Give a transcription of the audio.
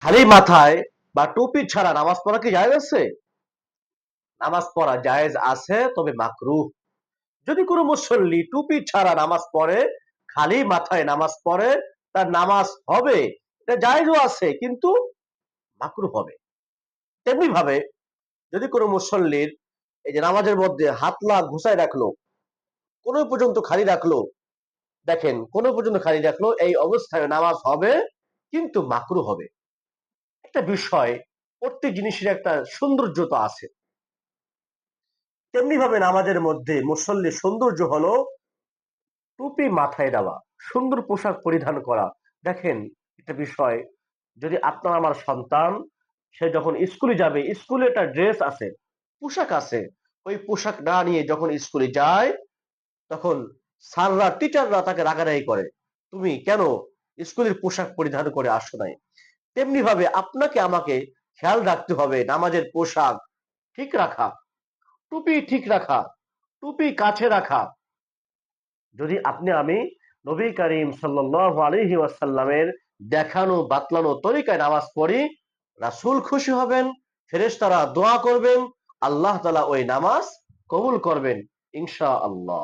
খালি মাথায় বা টুপি ছাড়া নামাজ পড়া কি জায়েজ আছে? নামাজ পড়া জায়েজ আছে, তবে মাকরুহ। যদি কোনো মুসল্লি টুপি ছাড়া নামাজ পড়ে, খালি মাথায় নামাজ পড়ে, তার নামাজ হবে, এটা জায়েজও আছে, কিন্তু মাকরুহ হবে। তেমনি ভাবে যদি কোনো মুসল্লির এই যে নামাজের মধ্যে হাতলা ঘুষায় রাখলো, কোন পর্যন্ত খালি রাখলো, দেখেন কোন পর্যন্ত খালি রাখলো, এই অবস্থায় নামাজ হবে, কিন্তু মাকরুহ হবে। একটা বিষয়, প্রত্যেক জিনিসের একটা সৌন্দর্যতা আছে। তেমনি ভাবে নামাজের মধ্যে মুসল্লির সৌন্দর্য হলো টুপি মাথায় দেওয়া, সুন্দর পোশাক পরিধান করা। দেখেন একটা বিষয়, যদি আপনার আমার সন্তান, সে যখন স্কুলে যাবে, স্কুলে একটা ড্রেস আছে, পোশাক আছে, ওই পোশাক না নিয়ে যখন স্কুলে যায়, তখন স্যাররা টিচাররা তাকে রাগারাগি করে, তুমি কেন স্কুলের পোশাক পরিধান করে আসো নাই। তেমনি ভাবে আপনাকে আমাকে খেয়াল রাখতে হবে নামাজের পোশাক ঠিক রাখা, টুপি ঠিক রাখা, টুপি কাছে রাখা। যদি আপনি আমি নবী করিম সাল্লাল্লাহু আলাইহি ওয়াসাল্লামের দেখানো বাতলানো তরিকায় নামাজ পড়ি, রাসূল খুশি হবেন, ফেরেশতারা দোয়া করবেন, আল্লাহ তাআলা ওই নামাজ কবুল করবেন ইনশাআল্লাহ।